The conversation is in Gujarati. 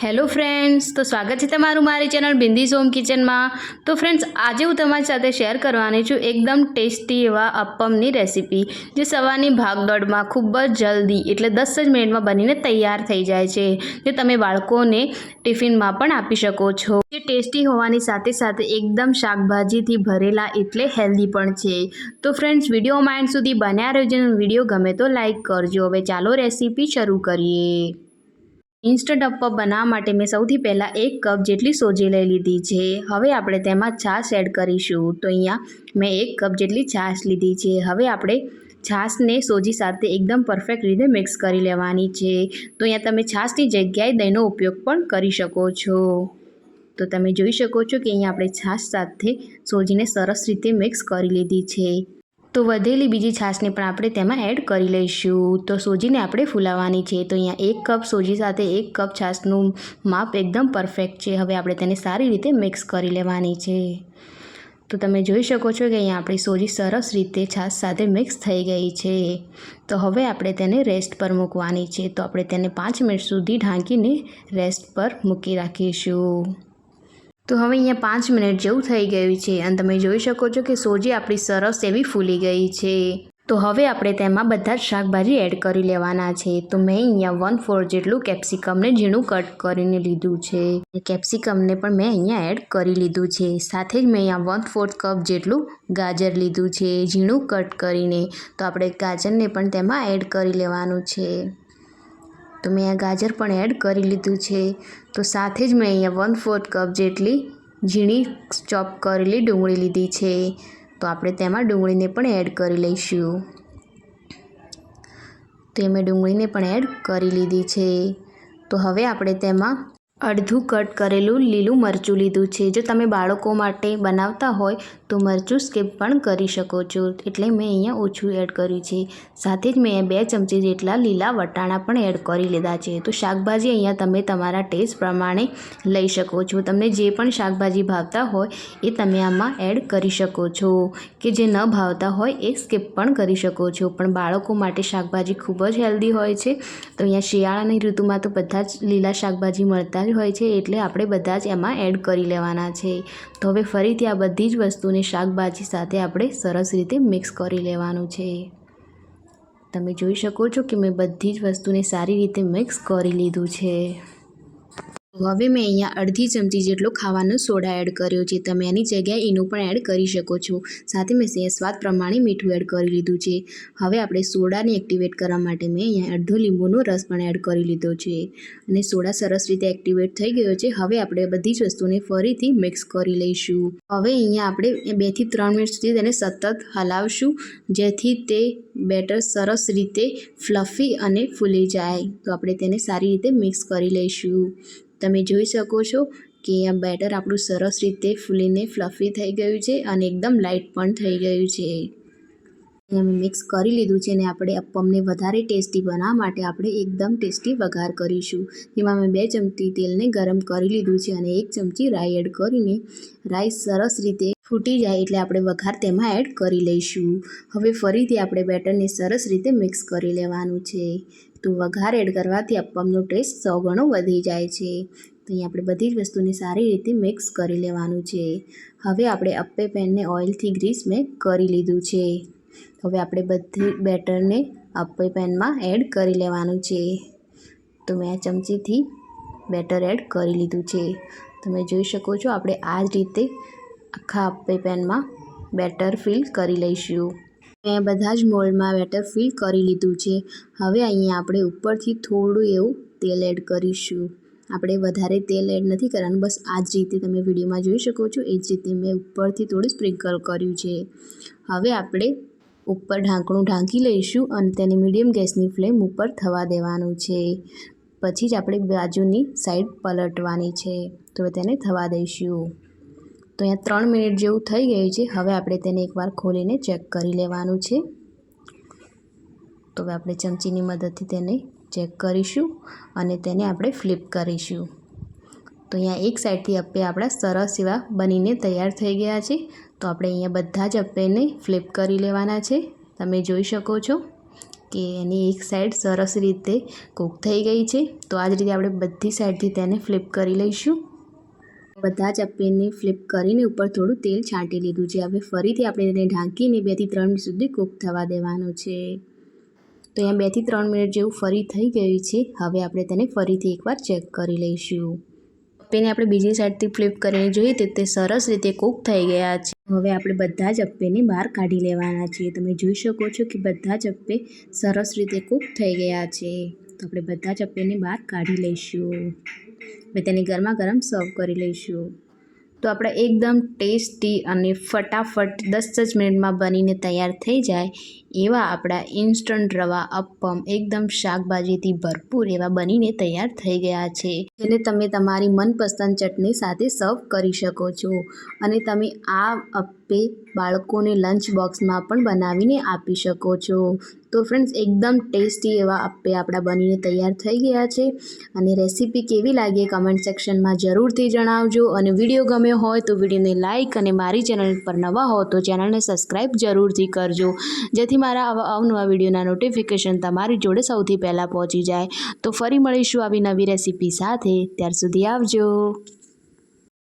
હેલો ફ્રેન્ડ્સ, તો સ્વાગત છે તમારું મારી ચેનલ બિંદીઝ હોમ કિચનમાં। તો ફ્રેન્ડ્સ, આજે હું તમારી સાથે શેર કરવાની છું એકદમ ટેસ્ટી એવા અપ્પમની રેસીપી, જે સવારની ભાગદોડમાં ખૂબ જ જલ્દી એટલે 10 જ મિનિટમાં બનીને તૈયાર થઈ જાય છે, જે તમે બાળકોને ટિફિનમાં પણ આપી શકો છો। જે ટેસ્ટી હોવાની સાથે સાથે એકદમ શાકભાજીથી ભરેલા એટલે હેલ્ધી પણ છે। તો ફ્રેન્ડ્સ, વિડીયોમાં એન્ડ સુધી બન્યા રહેજો। વિડીયો ગમે તો લાઈક કરજો। હવે ચાલો રેસીપી શરૂ કરીએ। ઇન્સ્ટન્ટ અપ્પમ બનાવવા માટે મેં સૌથી પહેલાં 1 કપ જેટલી સોજી લઈ લીધી છે। હવે આપણે તેમાં છાશ એડ કરીશું। તો અહીંયા મેં 1 કપ જેટલી છાશ લીધી છે। હવે આપણે છાશને સોજી સાથે એકદમ પરફેક્ટ રીતે મિક્સ કરી લેવાની છે। તો અહીંયા તમે છાશની જગ્યાએ દહીંનો ઉપયોગ પણ કરી શકો છો। તો તમે જોઈ શકો છો કે અહીંયા આપણે છાશ સાથે સોજીને સરસ રીતે મિક્સ કરી લીધી છે। તો વધેલી બીજી છાશને પણ આપણે તેમાં એડ કરી લઈશું। તો સોજીને આપણે ફૂલાવવાની છે। તો અહીંયા 1 કપ સોજી સાથે 1 કપ છાશનું માપ એકદમ પરફેક્ટ છે। હવે આપણે તેને સારી રીતે મિક્સ કરી લેવાની છે। તો તમે જોઈ શકો છો કે અહીંયા આપણી સોજી સરસ રીતે છાશ સાથે મિક્સ થઈ ગઈ છે। તો હવે આપણે તેને રેસ્ટ પર મૂકવાની છે। તો આપણે તેને 5 મિનિટ સુધી ઢાંકીને રેસ્ટ પર મૂકી રાખીશું। તો હવે અહીંયા 5 મિનિટ જેવું થઈ ગયું છે અને તમે જોઈ શકો છો કે સોજી આપણી સરસ એવી ફૂલી ગઈ છે। તો હવે આપણે તેમાં બધા જ શાકભાજી એડ કરી લેવાના છે। તો મેં અહીંયા 1/4 જેટલું કેપ્સિકમને ઝીણું કટ કરીને લીધું છે। કેપ્સિકમને પણ મેં અહીંયા એડ કરી લીધું છે। સાથે જ મેં અહીંયા 1/4 કપ જેટલું ગાજર લીધું છે ઝીણું કટ કરીને। તો આપણે ગાજરને પણ તેમાં એડ કરી લેવાનું છે। તો મેં આ ગાજર પણ એડ કરી લીધું છે। તો સાથે જ મેં અહીંયા 1/4 કપ જેટલી ઝીણી ચોપ કરેલી ડુંગળી લીધી છે। તો આપણે તેમાં ડુંગળીને પણ એડ કરી લઈશું। તો મેં ડુંગળીને પણ એડ કરી લીધી છે। તો હવે આપણે તેમાં અડધું કટ કરેલું લીલું મરચું લીધું છે। જો તમે બાળકો માટે બનાવતા હોય તો મરચું સ્કીપ પણ કરી શકો છો, એટલે મેં અહીંયા ઓછું એડ કર્યું છે। સાથે જ મેં 2 ચમચી જેટલા લીલા વટાણા પણ એડ કરી લીધા છે। તો શાકભાજી અહીંયા તમે તમારા ટેસ્ટ પ્રમાણે લઈ શકો છો। તમને જે પણ શાકભાજી ભાવતા હોય એ તમે આમાં એડ કરી શકો છો, કે જે ન ભાવતા હોય એ સ્કીપ પણ કરી શકો છો। પણ બાળકો માટે શાકભાજી ખૂબ જ હેલ્ધી હોય છે। તો અહીંયા શિયાળાની ઋતુમાં તો બધા જ લીલા શાકભાજી મળતા જ હોય છે, એટલે આપણે બધા જ એમાં એડ કરી લેવાના છે। તો હવે ફરીથી આ બધી જ વસ્તુને શાકભાજી સાથે આપણે સરસ રીતે મિક્સ કરી લેવાનું છે। તમે જોઈ શકો છો કે મેં બધી જ વસ્તુને સારી રીતે મિક્સ કરી લીધું છે। હવે મેં અહીંયા અડધી ચમચી જેટલો ખાવાનો સોડા એડ કર્યો છે। તમે એની જગ્યાએ ઈનો પણ એડ કરી શકો છો। સાથે મેં સ્વાદ પ્રમાણે મીઠું એડ કરી લીધું છે। હવે આપણે સોડાને એક્ટિવેટ કરવા માટે મેં અહીંયા અડધો લીંબુનો રસ પણ એડ કરી લીધો છે અને સોડા સરસ રીતે એક્ટિવેટ થઈ ગયો છે। હવે આપણે બધી જ વસ્તુને ફરીથી મિક્સ કરી લઈશું। હવે અહીંયા આપણે 2 થી 3 મિનિટ સુધી તેને સતત હલાવશું, જેથી તે બેટર સરસ રીતે ફ્લફી અને ફૂલી જાય। તો આપણે તેને સારી રીતે મિક્સ કરી લઈશું। તમે જોઈ શકો છો કે આ બેટર આપણું સરસ રીતે ફૂલીને ફ્લફી થઈ ગયું છે અને એકદમ લાઇટ પણ થઈ ગયું છે। અમે મિક્સ કરી લીધું છે અને આપણે અપ્પમને વધારે ટેસ્ટી બનાવવા માટે આપણે એકદમ ટેસ્ટી વઘાર કરીશું। જેમાં મેં 2 ચમચી તેલને ગરમ કરી લીધું છે અને 1 ચમચી રાઈ એડ કરીને રાઈ સરસ રીતે ફૂટી જાય એટલે આપણે વઘાર તેમાં એડ કરી લઈશું। હવે ફરીથી આપણે બેટરને સરસ રીતે મિક્સ કરી લેવાનું છે। તો વઘાર એડ કરવાથી અપ્પમનો ટેસ્ટ 100 ગણો વધી જાય છે। તો અહીં આપણે બધી જ વસ્તુને સારી રીતે મિક્સ કરી લેવાનું છે। હવે આપણે અપ્પે પેનને ઓઇલથી ગ્રીસ મેં કરી લીધું છે। હવે આપણે બધી બેટરને અપ્પે પેનમાં એડ કરી લેવાનું છે। તો મેં આ ચમચીથી બેટર એડ કરી લીધું છે। તમે જોઈ શકો છો આપણે આ જ રીતે આખા અપ્પે પેનમાં બેટર ફિલ કરી લઈશું। મેં બધા જ મોલ્ડમાં બેટર ફિલ કરી લીધું છે। હવે અહીંયા આપણે ઉપરથી થોડું એવું તેલ એડ કરીશું। આપણે વધારે તેલ એડ નથી કરવાનું, બસ આ જ રીતે તમે વિડીયોમાં જોઈ શકો છો એ જ રીતે મેં ઉપરથી થોડું સ્પ્રિંકલ કર્યું છે। હવે આપણે ઉપર ઢાંકણું ઢાંકી લઈશું અને તેને મીડિયમ ગેસની ફ્લેમ ઉપર થવા દેવાનું છે। પછી જ આપણે બાજુની સાઈડ પલટવાની છે। તો તેને થવા દઈશું। તો અહીંયા 3 મિનિટ જેવું થઈ ગયું છે। હવે આપણે તેને એકવાર ખોલીને ચેક કરી લેવાનું છે। તો હવે આપણે ચમચીની મદદથી તેને ચેક કરીશું અને તેને આપણે ફ્લિપ કરીશું। તો અહીંયા એક સાઈડથી અપ્પે આપણા સરસ એવા બનીને તૈયાર થઈ ગયા છે। તો આપણે અહીંયા બધા જ અપ્પેને ફ્લિપ કરી લેવાના છે। તમે જોઈ શકો છો કે એની એક સાઈડ સરસ રીતે કૂક થઈ ગઈ છે. તો આ જ રીતે આપણે બધી સાઈડથી તેને ફ્લિપ કરી લઈશું. બધા જ અપ્પેને ફ્લિપ કરીને ઉપર થોડું તેલ છાંટી લીધું છે. હવે ફરીથી આપણે તેને ઢાંકીને 2 થી 3 મિનિટ સુધી કૂક થવા દેવાનું છે. તો અહીંયા 2 થી 3 મિનિટ જેવું ફરી થઈ ગયું છે. હવે આપણે તેને ફરીથી એકવાર ચેક કરી લઈશું. અપ્પેને આપણે બીજી સાઈડથી ફ્લિપ કરીને જોઈએ તો તે સરસ રીતે કૂક થઈ ગયા છે. હવે આપણે બધા જ અપ્પેને બહાર કાઢી લેવાના છીએ. તમે જોઈ શકો છો કે બધા જ અપ્પે સરસ રીતે કૂક થઈ ગયા છે. તો આપણે બધા જ અપ્પેને બહાર કાઢી લઈશું. હવે તેને ગરમા ગરમ સર્વ કરી લઈશું. તો આપણા એકદમ ટેસ્ટી અને ફટાફટ 10 જ મિનિટમાં બનીને તૈયાર થઈ જાય એવા આપણા ઇન્સ્ટન્ટ રવા અપ્પમ એકદમ શાકભાજીથી ભરપૂર એવા બનીને તૈયાર થઈ ગયા છે. જેને તમે તમારી મનપસંદ ચટણી સાથે સર્વ કરી શકો છો. અને તમે આ અપ્પે બાળકોને લંચ બોક્સમાં પણ બનાવીને આપી શકો છો. તો ફ્રેન્ડ્સ, એકદમ ટેસ્ટી એવા અપ્પે આપણા બનીને તૈયાર થઈ ગયા છે. અને રેસીપી કેવી લાગી કમેન્ટ સેક્શનમાં જરૂરથી જણાવજો. અને વિડીયો ગમ્યો હોય તો વિડીયોને લાઇક અને મારી ચેનલ પર નવા હો તો ચેનલને સબસ્ક્રાઈબ જરૂરથી કરજો, જેથી મારા આવા અવનવા વિડીયોના નોટિફિકેશન તમારી જોડે સૌથી પહેલાં પહોંચી જાય. તો ફરી મળીશું આવી નવી રેસીપી સાથે. ત્યાર સુધી આવજો.